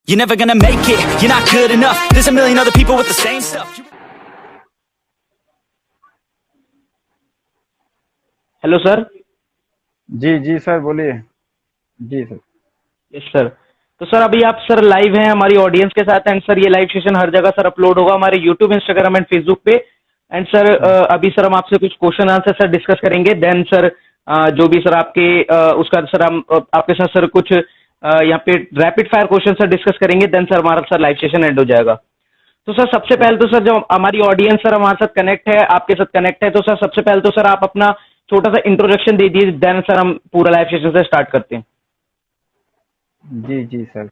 You're never gonna make it, you're not good enough. There's a million other people with the same stuff. Hello sir. जी जी sir बोलिए। जी sir. Yes sir. तो sir अभी आप sir live हैं हमारी ऑडियंस के साथ, एंड सर ये लाइव सेशन हर जगह सर अपलोड होगा हमारे यूट्यूब, इंस्टाग्राम एंड फेसबुक पे। एंड सर अभी सर हम आपसे कुछ क्वेश्चन आंसर सर डिस्कस करेंगे। देन सर जो भी सर आपके उसका सर हम आपके साथ सर कुछ यहाँ पे rapid fire question sir discuss करेंगे। देन सर हमारा सर लाइव सेशन एंड हो जाएगा। तो सर सबसे पहले तो सर जो हमारी ऑडियंस सर हमारे साथ कनेक्ट है, आपके साथ कनेक्ट है, तो सर सबसे पहले तो सर आप अपना छोटा सा इंट्रोडक्शन दे दीजिए। देन सर हम पूरा लाइव सेशन से स्टार्ट करते हैं। जी जी सर।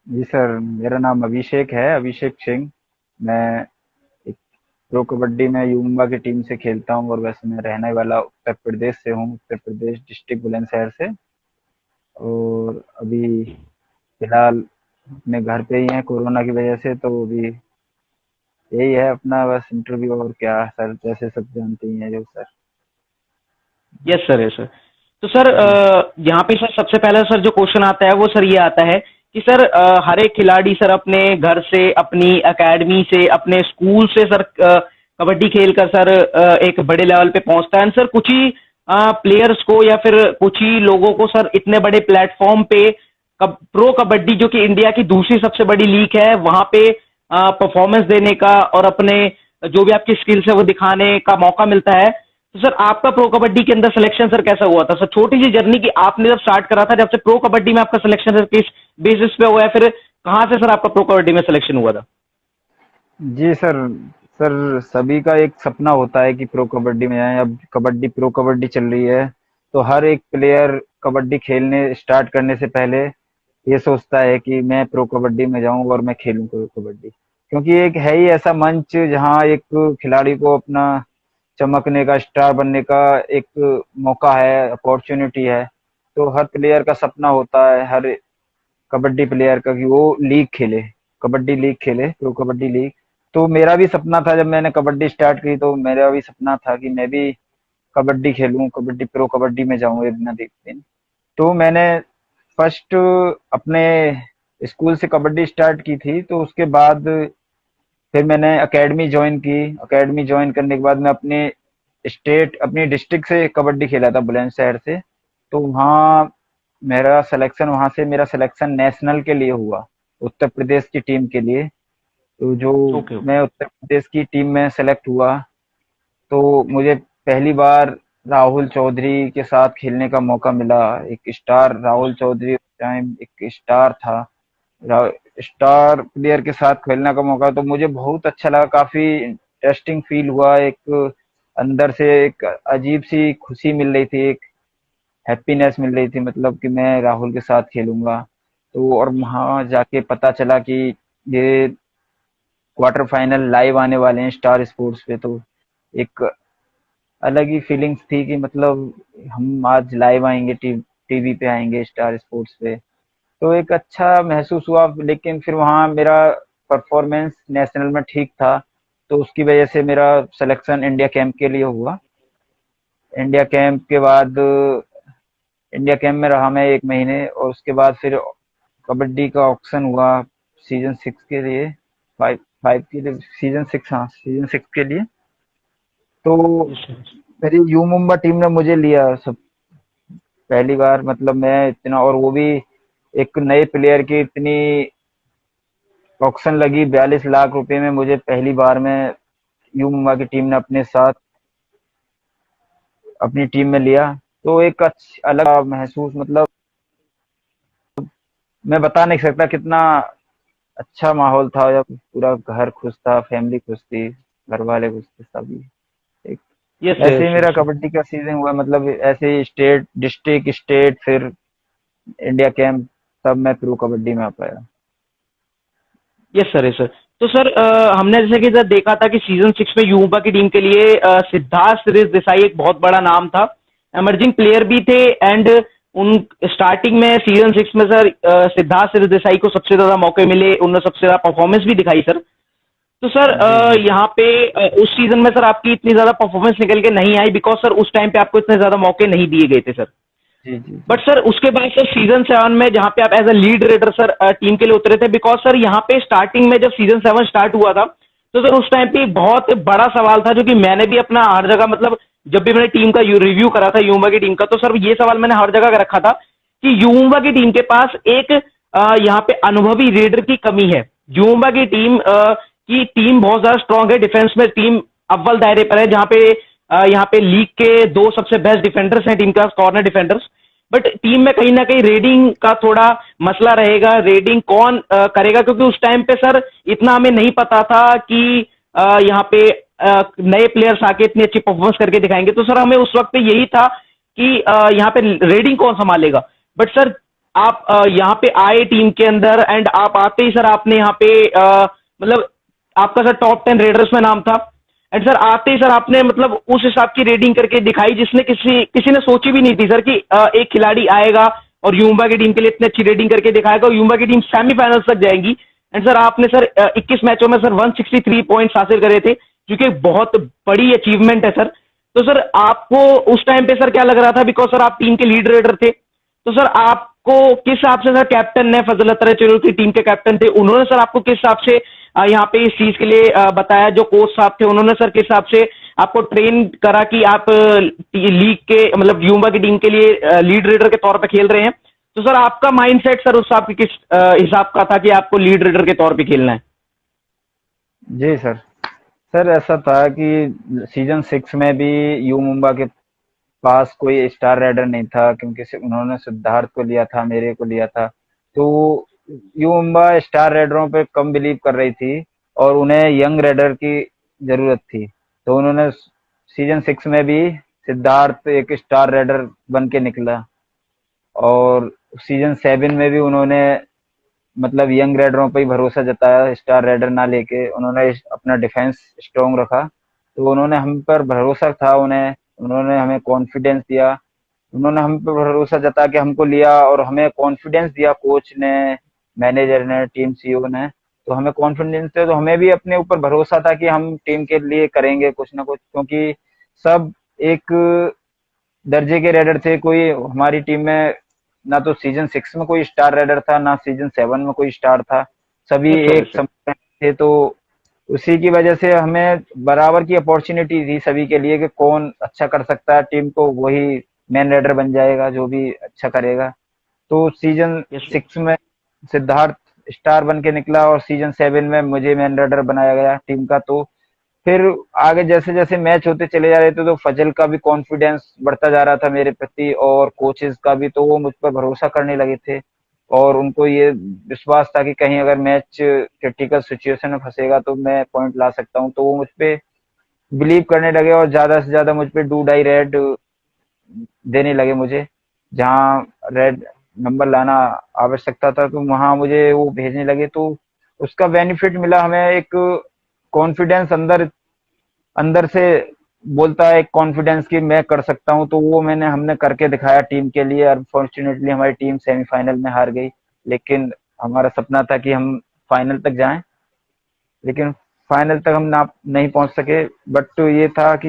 जी सर, मेरा नाम अभिषेक है, अभिषेक सिंह। मैं एक प्रो कबड्डी में यूमुम्बा की टीम से खेलता हूँ, और वैसे मैं रहने वाला उत्तर प्रदेश से हूँ, उत्तर प्रदेश डिस्ट्रिक्ट बुलंदशहर से। और अभी फिलहाल अपने घर पे ही हैं कोरोना की वजह से, तो अभी यही है अपना बस इंटरव्यू। और क्या सर, जैसे सब जानते ही हैं जो sir. Yes sir, yes sir. तो सर जी यहाँ पे सर सबसे पहला सर जो क्वेश्चन आता है वो सर ये आता है कि सर हर एक खिलाड़ी सर अपने घर से, अपनी एकेडमी से, अपने स्कूल से सर कबड्डी खेल कर सर एक बड़े लेवल पे पहुंचता है। सर कुछ ही प्लेयर्स को या फिर कुछ ही लोगों को सर इतने बड़े प्लेटफॉर्म पे प्रो कबड्डी जो कि इंडिया की दूसरी सबसे बड़ी लीग है वहां पे परफॉर्मेंस देने का और अपने जो भी आपकी स्किल्स है वो दिखाने का मौका मिलता है। तो सर आपका प्रो कबड्डी के अंदर सिलेक्शन सर कैसा हुआ था? सर छोटी सी जर्नी की आपने जब स्टार्ट करा था, जब से प्रो कबड्डी में आपका सिलेक्शन सर किस बेसिस पे हुआ है, फिर कहाँ से सर आपका प्रो कबड्डी में सिलेक्शन हुआ था? जी सर। सर सभी का एक सपना होता है कि प्रो कबड्डी में आए। अब कबड्डी, प्रो कबड्डी चल रही है, तो हर एक प्लेयर कबड्डी खेलने स्टार्ट करने से पहले ये सोचता है कि मैं प्रो कबड्डी में जाऊं और मैं खेलूं प्रो कबड्डी। क्योंकि एक है ही ऐसा मंच जहां एक खिलाड़ी को अपना चमकने का, स्टार बनने का एक मौका है, अपॉर्चुनिटी है। तो हर प्लेयर का सपना होता है, हर कबड्डी प्लेयर का, कि वो लीग खेले, कबड्डी लीग खेले, प्रो कबड्डी लीग। तो मेरा भी सपना था, जब मैंने कबड्डी स्टार्ट की तो मेरा भी सपना था कि मैं भी कबड्डी खेलूं, कबड्डी, प्रो कबड्डी में जाऊं एक ना एक दिन। तो मैंने फर्स्ट अपने स्कूल से कबड्डी स्टार्ट की थी। तो उसके बाद फिर मैंने एकेडमी ज्वाइन की। एकेडमी ज्वाइन करने के बाद मैं अपने स्टेट, अपनी डिस्ट्रिक्ट से कबड्डी खेला था, बुलंदशहर से। तो वहाँ मेरा सिलेक्शन नेशनल के लिए हुआ, उत्तर प्रदेश की टीम के लिए। तो जो ओके ओके। मैं उत्तर प्रदेश की टीम में सेलेक्ट हुआ, तो मुझे पहली बार राहुल चौधरी के साथ खेलने का मौका मिला। एक स्टार, राहुल चौधरी उस टाइम एक स्टार था, स्टार प्लेयर के साथ खेलने का मौका। तो मुझे बहुत अच्छा लगा, काफी इंटरेस्टिंग फील हुआ। एक अंदर से एक अजीब सी खुशी मिल रही थी, एक हैप्पीनेस मिल रही थी, मतलब कि मैं राहुल के साथ खेलूंगा। तो और वहां जाके पता चला कि ये क्वार्टर फाइनल लाइव आने वाले हैं स्टार स्पोर्ट्स पे। तो एक अलग ही फीलिंग्स थी कि मतलब हम आज लाइव आएंगे, टीवी पे आएंगे स्टार स्पोर्ट्स पे। तो एक अच्छा महसूस हुआ। लेकिन फिर वहाँ मेरा परफॉर्मेंस नेशनल में ठीक था, तो उसकी वजह से मेरा सिलेक्शन इंडिया कैंप के लिए हुआ। इंडिया कैंप के बाद इंडिया कैंप में रहा मैं 1 महीने, और उसके बाद फिर कबड्डी का ऑक्शन हुआ सीजन 6 के लिए, फाइव फाइव के लिए, सीजन 6, हाँ सीजन 6 के लिए। तो यस सर। मेरी यू मुंबा टीम ने मुझे लिया सब पहली बार। मतलब मैं इतना, और वो भी एक नए प्लेयर की इतनी ऑक्शन लगी, 42 लाख रुपए में मुझे पहली बार में यू मुंबा की टीम ने अपने साथ अपनी टीम में लिया। तो एक अलग महसूस, मतलब मैं बता नहीं सकता कितना अच्छा माहौल था। जब पूरा घर खुश था, फैमिली खुश थी, घर वाले खुश थे, सभी। एक यस ऐसे ही मेरा यस। कबड्डी का सीजन हुआ, मतलब ऐसे ही स्टेट, डिस्ट्रिक्ट, स्टेट, फिर इंडिया कैंप, तब मैं प्रो कबड्डी में आ पाया। Yes sir, yes sir. तो सर हमने जैसे कि सर देखा था कि सीजन 6 में यूबा की टीम के लिए सिद्धार्थ सिरिस देसाई एक बहुत बड़ा नाम था, एमर्जिंग प्लेयर भी थे। एंड उन स्टार्टिंग में सीजन 6 में सर सिद्धार्थ सिरिस देसाई को सबसे ज्यादा मौके मिले, उन्होंने सबसे ज्यादा परफॉर्मेंस भी दिखाई सर। तो सर जी जी। यहाँ पे उस सीजन में सर आपकी इतनी ज्यादा परफॉर्मेंस निकल के नहीं आई, बिकॉज सर उस टाइम पे आपको इतने ज्यादा मौके नहीं दिए गए थे सर। जी जी बट सर उसके बाद सर सीजन 7 में जहां पे आप as a lead raider sir team के लिए उतरे थे, बिकॉज सर यहाँ पे स्टार्टिंग में जब सीजन 7 स्टार्ट हुआ था तो सर उस टाइम पे एक बहुत बड़ा सवाल था जो कि मैंने भी अपना हर जगह मतलब जब भी मैंने टीम का रिव्यू करा था यूमुम्बा की टीम का, तो सर ये सवाल मैंने हर जगह रखा था कि यूमुम्बा की टीम के पास एक यहाँ पे अनुभवी रेडर की कमी है। यूमुम्बा की टीम बहुत ज्यादा स्ट्रांग है डिफेंस में, टीम अव्वल दायरे पर है, जहां पे यहाँ पे लीग के 2 सबसे बेस्ट डिफेंडर्स हैं टीम का, कॉर्नर डिफेंडर्स। बट टीम में कहीं ना कहीं रेडिंग का थोड़ा मसला रहेगा, रेडिंग कौन करेगा, क्योंकि उस टाइम पे सर इतना हमें नहीं पता था कि यहाँ पे नए प्लेयर्स आके इतनी अच्छी परफॉर्मेंस करके दिखाएंगे। तो सर हमें उस वक्त पे यही था कि यहाँ पे रेडिंग कौन संभालेगा। बट सर आप यहाँ पे आए टीम के अंदर एंड आप आते ही सर आपने यहाँ पे मतलब आपका सर टॉप 10 रेडर्स में नाम था, एंड सर आते ही सर आपने मतलब उस हिसाब की रेडिंग करके दिखाई जिसने किसी ने सोची भी नहीं थी सर कि एक खिलाड़ी आएगा और यूमुम्बा की टीम के लिए इतनी अच्छी रेडिंग करके दिखाएगा और यूमुम्बा की टीम सेमीफाइनल्स तक जाएगी। एंड सर आपने सर 21 मैचों में सर 163 पॉइंट्स हासिल करे थे, जो कि बहुत बड़ी अचीवमेंट है सर। तो सर आपको उस टाइम पे सर क्या लग रहा था, बिकॉज सर आप टीम के लीड रेडर थे, तो सर आपको किस हिसाब से सर कैप्टन ने, फजल अख्तर चेरोल की टीम के कैप्टन थे, उन्होंने सर आपको किस हिसाब से यहाँ पे इस चीज के लिए बताया, जो कोच साहब थे उन्होंने सर किस हिसाब से आपको ट्रेन करा कि आप लीग के मतलब यूमुम्बा की टीम के लिए लीड रेडर के तौर पे खेल रहे हैं, तो सर आपका माइंडसेट सर उस हिसाब की किस हिसाब का था कि आपको लीड रेडर के तौर पे खेलना है? जी सर। सर ऐसा था कि सीजन 6 में भी यूमुम्बा के पास कोई स्टार रेडर नहीं था, क्योंकि उन्होंने सिद्धार्थ को लिया था, मेरे को लिया था। तो यूमुम्बा स्टार रेडरों पे कम बिलीव कर रही थी और उन्हें यंग रेडर की जरूरत थी। तो उन्होंने सीजन 6 में भी सिद्धार्थ एक स्टार रेडर बन के निकला, और सीजन 7 में भी उन्होंने मतलब यंग रेडरों पर ही भरोसा जताया, स्टार रेडर ना लेके उन्होंने अपना डिफेंस स्ट्रॉन्ग रखा। तो उन्होंने हम पर भरोसा था, उन्होंने हमें कॉन्फिडेंस दिया, उन्होंने हम पर भरोसा जता के हमको लिया और हमें कॉन्फिडेंस दिया, कोच ने, मैनेजर ने, टीम सीईओ ने। तो हमें कॉन्फिडेंस थे, तो हमें भी अपने ऊपर भरोसा था कि हम टीम के लिए करेंगे कुछ ना कुछ, क्योंकि सब एक दर्जे के रेडर थे। कोई हमारी टीम में ना तो सीजन 6 में कोई स्टार रेडर था, ना सीजन 7 में कोई स्टार था, सभी यस सर, एक यस सर। समय थे। तो उसी की वजह से हमें बराबर की अपॉर्चुनिटी थी सभी के लिए कि कौन अच्छा कर सकता है टीम को, वही मेन रेडर बन जाएगा जो भी अच्छा करेगा। तो सीजन यस सर। 6 में सिद्धार्थ स्टार बन के निकला और सीजन 7 में मुझे मेन रेडर बनाया गया टीम का। तो फिर आगे जैसे जैसे मैच होते चले जा रहे थे तो फजल का भी कॉन्फिडेंस बढ़ता जा रहा था मेरे प्रति, और कोचेस का भी, तो वो मुझ पर भरोसा करने लगे थे और उनको ये विश्वास था कि कहीं अगर मैच क्रिटिकल सिचुएशन में फंसेगा तो मैं पॉइंट ला सकता हूँ। तो वो मुझ पे बिलीव करने लगे और ज्यादा से ज्यादा मुझ पे डू डाई रेड देने लगे मुझे। जहाँ रेड नंबर लाना आवश्यकता था तो वहां मुझे वो भेजने लगे। तो उसका बेनिफिट मिला हमें, एक कॉन्फिडेंस अंदर अंदर से बोलता है, एक कॉन्फिडेंस कि मैं कर सकता हूँ। तो वो हमने करके दिखाया टीम के लिए। अनफॉर्चुनेटली हमारी टीम सेमीफाइनल में हार गई, लेकिन हमारा सपना था कि हम फाइनल तक जाएं, लेकिन फाइनल तक हम ना नहीं पहुंच सके। बट ये था कि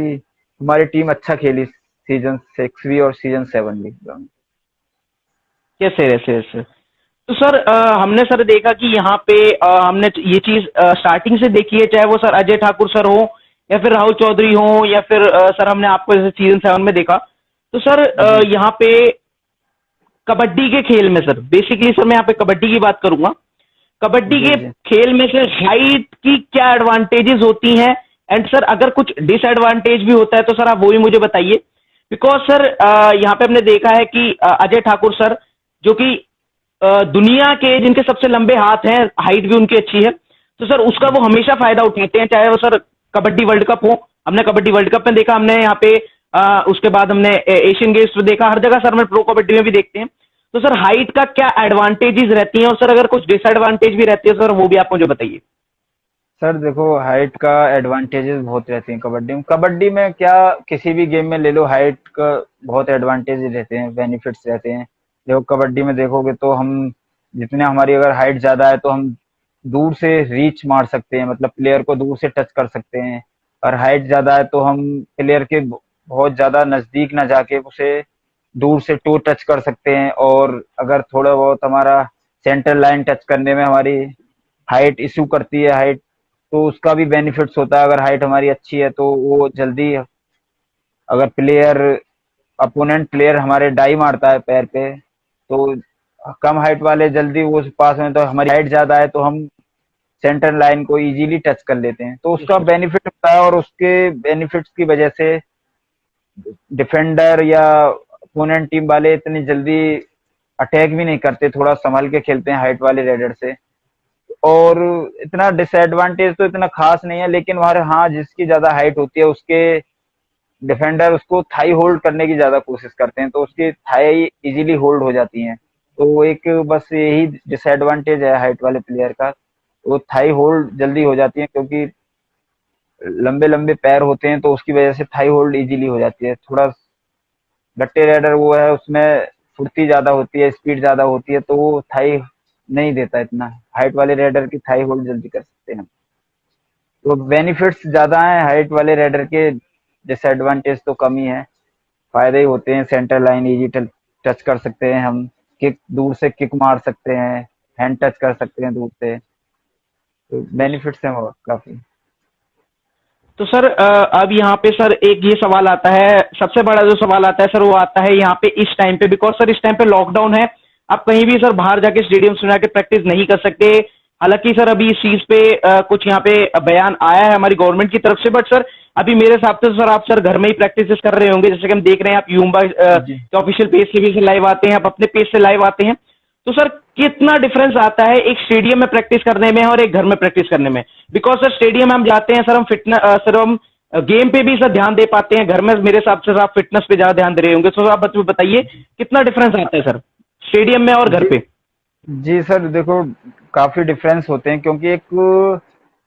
हमारी टीम अच्छा खेली सीजन 6 भी और सीजन 7 भी। Yes sir, yes yes sir. तो सर हमने सर देखा कि यहाँ पे हमने ये चीज स्टार्टिंग से देखी है, चाहे वो सर अजय ठाकुर सर हो या फिर राहुल चौधरी हो या फिर सर हमने आपको जैसे सीजन 7 में देखा। तो सर जी यहाँ पे कबड्डी के खेल में सर बेसिकली सर मैं यहाँ पे कबड्डी की बात करूंगा। कबड्डी जी के जी खेल में सर हाइट की क्या एडवांटेजेस होती हैं, एंड सर अगर कुछ डिसएडवांटेज भी होता है तो सर आप वो भी मुझे बताइए। बिकॉज सर यहाँ पे हमने देखा है कि अजय ठाकुर सर जो कि दुनिया के जिनके सबसे लंबे हाथ हैं, हाइट भी उनकी अच्छी है, तो सर उसका वो हमेशा फायदा उठाते हैं, चाहे वो सर कबड्डी वर्ल्ड कप हो। हमने कबड्डी वर्ल्ड कप में देखा, हमने यहाँ पे उसके बाद हमने एशियन गेम्स में देखा, हर जगह सर हमें प्रो कबड्डी में भी देखते हैं। तो सर हाइट का क्या एडवांटेजेस रहती हैं, और सर अगर कुछ डिसएडवांटेज भी रहती है सर वो भी आप मुझे बताइए। सर देखो, हाइट का एडवांटेजेस बहुत रहते हैं कबड्डी में। कबड्डी में क्या, किसी भी गेम में ले लो, हाइट का बहुत एडवांटेज रहते हैं, बेनिफिट्स रहते हैं। देखो कबड्डी में देखोगे तो हम जितने हमारी अगर हाइट ज्यादा है तो हम दूर से रीच मार सकते हैं, मतलब प्लेयर को दूर से टच कर सकते हैं। और हाइट ज्यादा है तो हम प्लेयर के बहुत ज्यादा नजदीक ना जाके उसे दूर से टो टच कर सकते हैं, और अगर थोड़ा बहुत हमारा सेंटर लाइन टच करने में हमारी हाइट इशू करती है, हाइट, तो उसका भी बेनिफिट्स होता है। अगर हाइट हमारी अच्छी है तो वो जल्दी, अगर प्लेयर, अपोनेंट प्लेयर हमारे डाई मारता है पैर पे, तो कम हाइट वाले जल्दी वो पास में, तो हमारी हाइट ज्यादा है तो हम सेंटर लाइन को इजीली टच कर लेते हैं, तो जी उसका सर। बेनिफिट होता है। और उसके बेनिफिट्स की वजह से डिफेंडर या अपोनेंट टीम वाले इतनी जल्दी अटैक भी नहीं करते, थोड़ा संभल के खेलते हैं हाइट वाले रेडर से। और इतना डिसएडवांटेज तो इतना खास नहीं है, लेकिन वहां हाँ जिसकी ज्यादा हाइट होती है उसके डिफेंडर उसको थाई होल्ड करने की ज्यादा कोशिश करते हैं, तो उसकी थाई इजीली होल्ड हो जाती हैं। तो वो एक बस यही डिसएडवांटेज है हाइट वाले प्लेयर का, वो थाई होल्ड जल्दी हो जाती है, क्योंकि लंबे लंबे पैर होते हैं तो उसकी वजह से थाई होल्ड इजीली हो जाती है। थोड़ा गट्टे राइडर वो है, उसमें फुर्ती ज्यादा होती है, स्पीड ज्यादा होती है, तो वो थाई नहीं देता इतना। हाइट वाले राइडर की थाई होल्ड जल्दी कर सकते हैं। तो बेनिफिट्स ज्यादा हैं हाइट वाले राइडर के, डिसएडवांटेज तो कम ही है। फायदे ही होते हैं, सेंटर लाइन इजी टच कर सकते हैं हम, किक दूर से किक मार सकते हैं, हैंड टच कर सकते हैं दूर से, तो बेनिफिट्स हैं बहुत काफी। तो सर अब यहाँ पे सर एक ये सवाल आता है, सबसे बड़ा जो सवाल आता है सर वो आता है यहाँ पे इस टाइम पे, बिकॉज सर इस टाइम पे लॉकडाउन है। आप कहीं भी सर बाहर जाके स्टेडियम में जाके प्रैक्टिस नहीं कर सकते। हालांकि सर अभी इस चीज पे कुछ यहाँ पे बयान आया है हमारी गवर्नमेंट की तरफ से, बट सर अभी मेरे हिसाब से सर आप सर घर में ही प्रैक्टिस कर रहे होंगे, जैसे कि हम देख रहे हैं आप यूम्बा जी के ऑफिशियल पेज से भी लाइव आते हैं, आप अपने पेज से लाइव आते हैं। तो सर कितना डिफरेंस आता है एक स्टेडियम में प्रैक्टिस करने में और एक घर में प्रैक्टिस करने में? बिकॉज सर स्टेडियम में हम जाते हैं सर, हम फिटनेस सर हम गेम पे भी सर ध्यान दे पाते हैं, घर में मेरे हिसाब से आप फिटनेस पे ज्यादा ध्यान दे रहे होंगे। तो आप बताइए कितना डिफरेंस आता है सर स्टेडियम में और घर जी पे? जी सर, देखो काफी डिफरेंस होते हैं, क्योंकि एक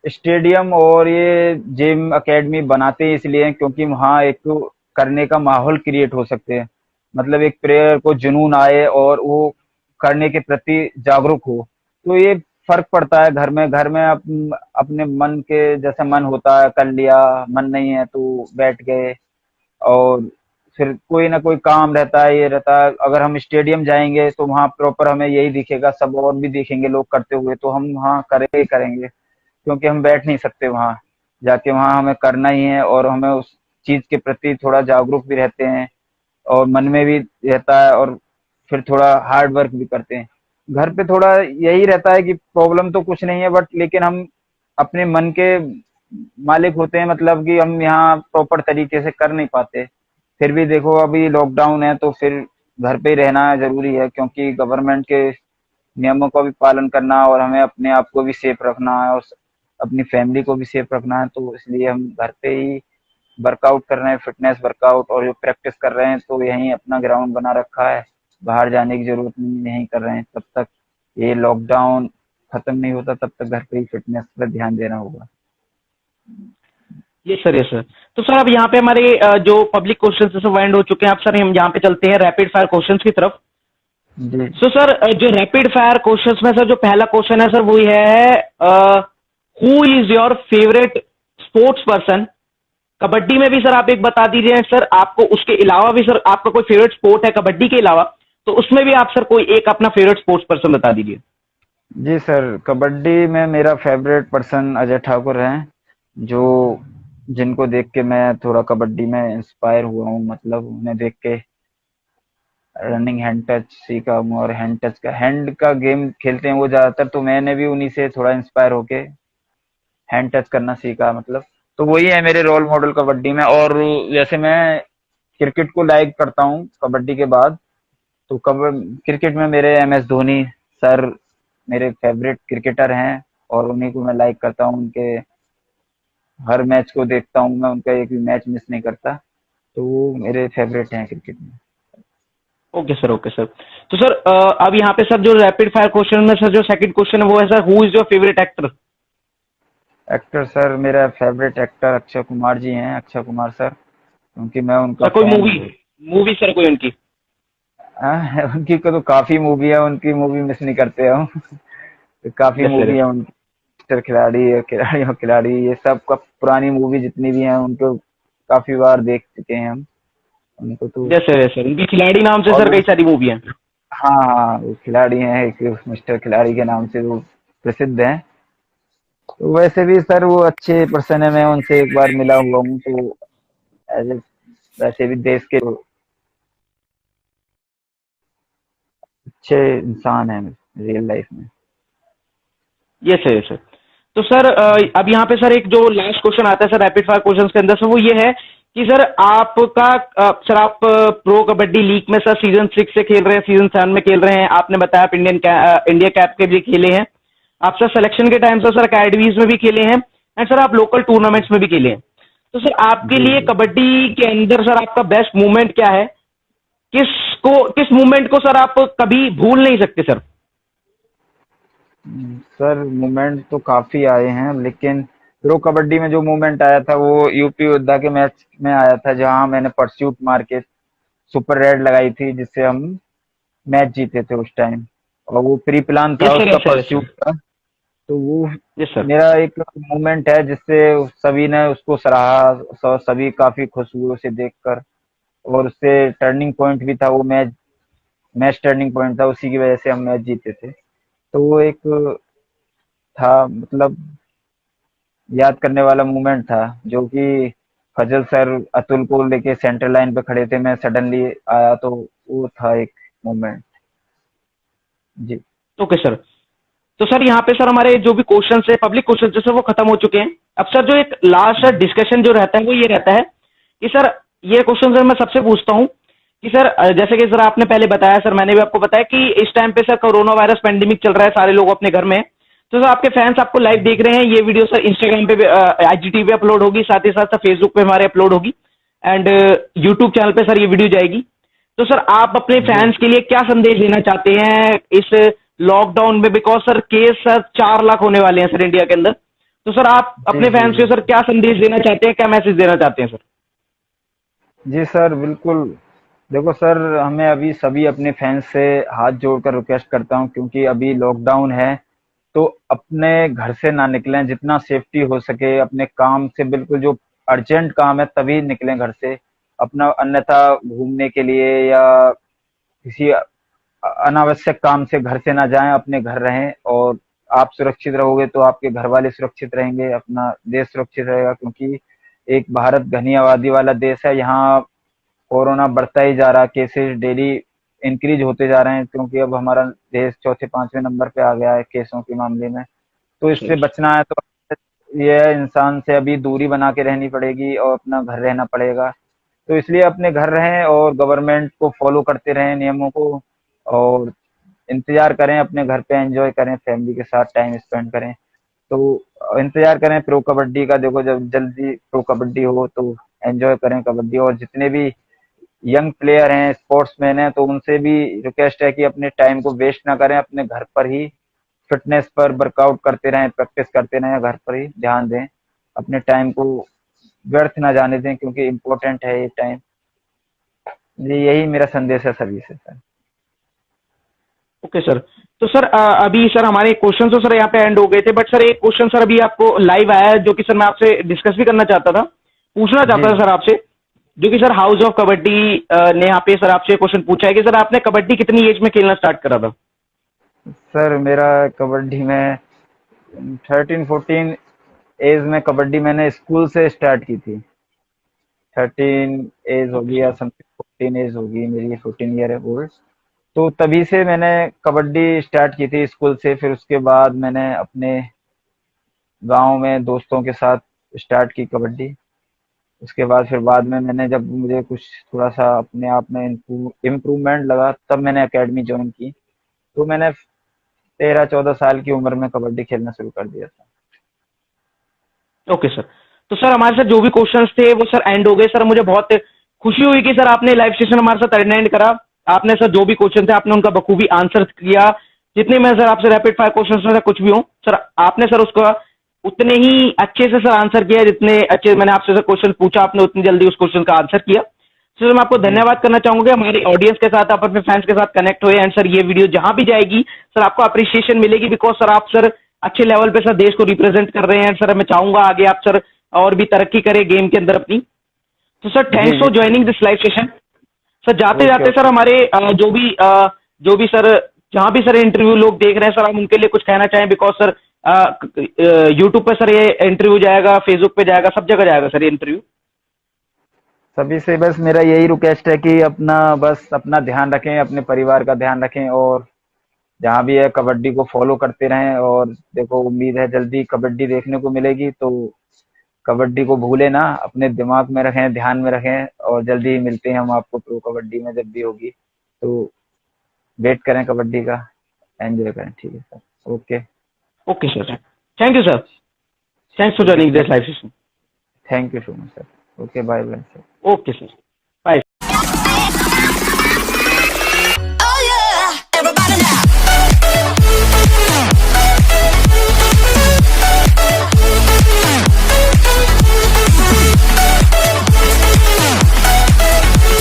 स्टेडियम और ये जिम एकेडमी बनाते हैं इसलिए हैं, क्योंकि वहाँ एक करने का माहौल क्रिएट हो सकते हैं। मतलब एक प्लेयर को जुनून आए और वो करने के प्रति जागरूक हो। तो ये फर्क पड़ता है घर में अपने मन के जैसा मन होता है कर लिया, मन नहीं है तो बैठ गए, और फिर कोई ना कोई काम रहता है, ये रहता है। अगर हम स्टेडियम जाएंगे तो वहाँ प्रॉपर हमें यही दिखेगा, सब और भी देखेंगे लोग करते हुए, तो हम वहाँ करेंगे ही करेंगे, क्योंकि हम बैठ नहीं सकते वहाँ जाके, वहाँ हमें करना ही है, और हमें उस चीज के प्रति थोड़ा जागरूक भी रहते हैं, और मन में भी रहता है, और फिर थोड़ा हार्ड वर्क भी करते हैं। घर पे थोड़ा यही रहता है कि प्रॉब्लम तो कुछ नहीं है, बट लेकिन हम अपने मन के मालिक होते हैं, मतलब कि हम यहाँ प्रॉपर तरीके से कर नहीं पाते। फिर भी देखो अभी लॉकडाउन है तो फिर घर पे ही रहना जरूरी है, क्योंकि गवर्नमेंट के नियमों का भी पालन करना, और हमें अपने आप को भी सेफ रखना है, और अपनी फैमिली को भी सेफ रखना है, तो इसलिए हम घर पे ही वर्कआउट कर रहे हैं, फिटनेस वर्कआउट, और जो प्रैक्टिस कर रहे हैं तो यहीं अपना ग्राउंड बना रखा है, बाहर जाने की जरूरत नहीं, यहीं कर रहे हैं। तब तक ये लॉकडाउन खत्म नहीं होता तब तक घर पे ही फिटनेस पर ध्यान देना होगा। ये सर, ये सर। तो सर अब यहाँ पे हमारे जो पब्लिक क्वेश्चन से वाइंड हो चुके हैं, अब सर हम यहाँ पे चलते हैं रैपिड फायर क्वेश्चन की तरफ। जी सो सर जो रैपिड फायर क्वेश्चंस में सर जो पहला क्वेश्चन है सर वो ये है, who is your favourite sports person? Kabaddi में भी सर आप एक बता दीजिए सर, आपको उसके अलावा भी सर आपका कोई फेवरेट स्पोर्ट है कबड्डी के अलावा, तो उसमें भी आप सर कोई एक अपना फेवरेट स्पोर्ट्स पर्सन बता दीजिए। जी सर, कबड्डी में मेरा फेवरेट पर्सन अजय ठाकुर हैं, जो जिनको देख के मैं थोड़ा कबड्डी में इंस्पायर हुआ हूँ, मतलब उन्हें देख के रनिंग हैंड टच सीखा हूँ, और हैंड का गेम खेलते हैं वो ज्यादातर, तो मैंने भी उन्हीं से थोड़ा इंस्पायर होके हैंड टच करना सीखा, मतलब तो वही है मेरे रोल मॉडल कबड्डी में। और जैसे मैं क्रिकेट को लाइक करता हूँ कबड्डी के बाद, तो क्रिकेट में मेरे MS धोनी सर मेरे फेवरेट क्रिकेटर हैं, और उन्हीं को मैं लाइक करता हूँ, उनके हर मैच को देखता हूँ मैं, उनका एक भी मैच मिस नहीं करता, तो वो मेरे फेवरेट हैं क्रिकेट में। Okay sir, okay sir. तो सर अब यहाँ पे सर जो रैपिड फायर क्वेश्चन में सर जो सेकंड क्वेश्चन है वो है sir, who is your favourite actor? Actor sir, मेरा फेवरेट एक्टर अक्षय कुमार जी हैं, अक्षय कुमार सर, क्योंकि मैं उनका सर कोई फैन मूवी, हूँ। मूवी सर कोई उनकी? उनकी को तो काफी मूवी है, उनकी मूवी मिस नहीं करते हम। तो काफी यस सर। मूवी है उनकी, मिस्टर खिलाड़ी, खिलाड़ियों खिलाड़ी, ये सब का पुरानी मूवी जितनी भी हैं उनको काफी बार देख चुके हैं हम, उनको तो। जैसे जैसे उनकी खिलाड़ी नाम से और सर कई सारी मूवी हैं। हाँ हाँ, वो खिलाड़ी हैं, एक मिस्टर खिलाड़ी के नाम से वो प्रसिद्ध हैं। तो वैसे भी सर वो अच्छे पर्सन है, मैं उनसे एक बार मिला हुआ हूँ, तो एज ए वैसे भी देश के अच्छे इंसान हैं रियल लाइफ में। Yes sir. तो सर अब यहाँ पे सर एक जो लास्ट क्वेश्चन आता है सर रैपिड फायर क्वेश्चंस के अंदर, सर वो ये है कि सर आपका सर आप प्रो कबड्डी लीग में सर सीजन 6 से खेल रहे हैं, सीजन 7 में खेल रहे हैं, आपने बताया आप इंडिया कैप के भी खेले हैं, आप सर सिलेक्शन के टाइम सर अकेडमीज में भी खेले हैं, एंड सर आप लोकल टूर्नामेंट्स में भी खेले हैं। तो सर आपके जी लिए जी। कबड्डी के अंदर सर आपका बेस्ट मूवमेंट क्या है? किस मूवमेंट को सर आप कभी भूल नहीं सकते सर? सर मूवमेंट तो काफी आए हैं, लेकिन प्रो कबड्डी में जो मूवमेंट आया था वो यूपी योद्धा के मैच में आया था, जहां मैंने परस्यूट मार के सुपर रेड लगाई थी, जिससे हम मैच जीते थे उस टाइम। और वो प्री प्लान था यस सर, उसका, yes sir, yes pursuit sir, का। तो वो यस सर। मेरा एक मूवमेंट है जिससे सभी ने उसको सराहा, सभी काफी खुश हुए उसे देखकर। और उससे टर्निंग पॉइंट भी था वो मैच, मैच टर्निंग पॉइंट था, उसी की वजह से हम मैच जीते थे। तो वो एक था, मतलब याद करने वाला मूवमेंट था, जो कि फजल सर अतुल को लेके सेंटर लाइन पे खड़े थे, मैं सडनली आया, तो वो था एक मूवमेंट। जी ओके सर। तो सर यहाँ पे सर हमारे जो भी क्वेश्चन है, पब्लिक क्वेश्चन है, वो खत्म हो चुके हैं। अब सर जो एक लास्ट डिस्कशन जो रहता है वो ये रहता है कि सर ये क्वेश्चन सर मैं सबसे पूछता हूँ कि सर जैसे कि सर आपने पहले बताया, सर मैंने भी आपको बताया कि इस टाइम पे सर कोरोना वायरस पेंडेमिक चल रहा है, सारे लोग अपने घर में हैं। तो सर आपके फैंस आपको लाइव देख रहे हैं, ये वीडियो सर इंस्टाग्राम पे IGTV पे अपलोड होगी, साथ ही साथ सर फेसबुक पे हमारे अपलोड होगी, एंड यूट्यूब चैनल पे सर ये वीडियो जाएगी। तो सर आप अपने जी फैंस के लिए क्या संदेश देना चाहते हैं इस लॉकडाउन में? Because sir case sir 4 lakh होने वाले हैं सर इंडिया के अंदर। तो सर आप जी अपने जी फैंस को सर क्या संदेश देना चाहते हैं, क्या मैसेज देना चाहते हैं सर? जी सर, बिल्कुल। देखो सर, हमें अभी सभी अपने फैंस से हाथ जोड़कर रिक्वेस्ट करता हूँ, क्योंकि अभी लॉकडाउन है, तो अपने घर से ना निकलें, जितना सेफ्टी हो सके अपने काम से, बिल्कुल जो अर्जेंट काम है तभी निकलें घर से, अपना अन्यथा घूमने के लिए या किसी अनावश्यक काम से घर से ना जाएं, अपने घर रहें। और आप सुरक्षित रहोगे तो आपके घर वाले सुरक्षित रहेंगे, अपना देश सुरक्षित रहेगा, क्योंकि एक भारत घनी आबादी वाला देश है, यहाँ कोरोना बढ़ता ही जा रहा है, केसेस डेली इंक्रीज होते जा रहे हैं, क्योंकि अब हमारा देश चौथे पांचवें नंबर पे आ गया है केसों के मामले में। तो इससे बचना है तो ये इंसान से अभी दूरी बना के रहनी पड़ेगी और अपना घर रहना पड़ेगा। तो इसलिए अपने घर रहें और गवर्नमेंट को फॉलो करते रहें नियमों को, और इंतजार करें, अपने घर पे एंजॉय करें, फैमिली के साथ टाइम स्पेंड करें। तो इंतजार करें प्रो कबड्डी का। देखो, जब जल्दी प्रो कबड्डी हो तो एंजॉय करें कबड्डी। और जितने भी यंग प्लेयर हैं, स्पोर्ट्समैन हैं, तो उनसे भी रिक्वेस्ट है कि अपने टाइम को वेस्ट ना करें, अपने घर पर ही फिटनेस पर वर्कआउट करते रहें, प्रैक्टिस करते रहें, घर पर ही ध्यान दें, अपने टाइम को व्यर्थ ना जाने दें, क्योंकि इम्पोर्टेंट है ये टाइम। जी, यही मेरा संदेश है सभी से सर। Okay sir. तो सर अभी सर हमारे क्वेश्चन तो सर यहाँ पे एंड हो गए थे, बट सर एक क्वेश्चन सर अभी आपको लाइव आया है, जो कि सर मैं आपसे डिस्कस भी करना चाहता था, पूछना जी चाहता था सर आपसे, जो कि सर हाउस ऑफ कबड्डी ने यहाँ पे सर आपसे क्वेश्चन पूछा है कि सर आपने कबड्डी कितनी एज में खेलना स्टार्ट करा था? सर, मेरा कबड्डी में 13-14 एज में कबड्डी मैंने स्कूल से स्टार्ट की थी। 13 एज ओके होगी या सर। समथिंग, 14 एज होगी मेरी, 14 ईयर ओल्ड। तो तभी से मैंने कबड्डी स्टार्ट की थी स्कूल से। फिर उसके बाद मैंने अपने गांव में दोस्तों के साथ स्टार्ट की कबड्डी। उसके बाद फिर बाद में मैंने, जब मुझे कुछ थोड़ा सा अपने आप में इम्प्रूवमेंट लगा, तब मैंने एकेडमी ज्वाइन की। तो मैंने 13-14 साल की उम्र में कबड्डी खेलना शुरू कर दिया था। Okay sir. तो सर हमारे साथ जो भी क्वेश्चंस थे वो सर एंड हो गए सर। मुझे बहुत खुशी हुई कि सर आपने लाइव सेशन हमारे साथ अटेंड करा। आपने सर जो भी क्वेश्चन थे आपने उनका बखूबी आंसर किया। जितने मैं सर आपसे रैपिड फायर क्वेश्चन कुछ भी हो सर, आपने सर उसका उतने ही अच्छे से सर आंसर किया, जितने अच्छे मैंने आपसे सर क्वेश्चन पूछा आपने उतनी जल्दी उस क्वेश्चन का आंसर किया। सर मैं आपको जी धन्यवाद करना चाहूंगा, हमारी ऑडियंस के साथ आप अपने फैंस के साथ कनेक्ट हुए, एंड सर ये वीडियो जहां भी जाएगी सर आपको अप्रिशिएशन मिलेगी, बिकॉज सर आप सर अच्छे लेवल पे सर देश को रिप्रेजेंट कर रहे हैं। सर मैं चाहूंगा आगे आप सर और भी तरक्की करें गेम के अंदर अपनी। तो सर जी थैंक्स जी for joining this live session. Sir जाते ओके जाते ओके सर हमारे जो भी सर जहाँ भी सर इंटरव्यू लोग देख रहे हैं सर, हम उनके लिए कुछ कहना चाहें, बिकॉज सर यूट्यूब पे सर ये इंटरव्यू जाएगा, फेसबुक पे जाएगा, सब जगह जाएगा सर ये इंटरव्यू। सभी से बस मेरा यही रिक्वेस्ट है कि अपना ध्यान रखें, अपने परिवार का ध्यान रखें, और जहाँ भी है कबड्डी को फॉलो करते रहें। और देखो, उम्मीद है जल्दी कबड्डी देखने को मिलेगी, तो कबड्डी को भूले ना, अपने दिमाग में रखें, ध्यान में रखें, और जल्दी ही मिलते हैं हम आपको प्रो कबड्डी में, जब भी होगी तो वेट करें कबड्डी का, एंजॉय करें। ठीक है sir, okay. Okay sir, thank you sir, thanks for ठीक जॉइनिंग है, this live session. Thank you so much sir. Okay, bye bye sir. Okay sir.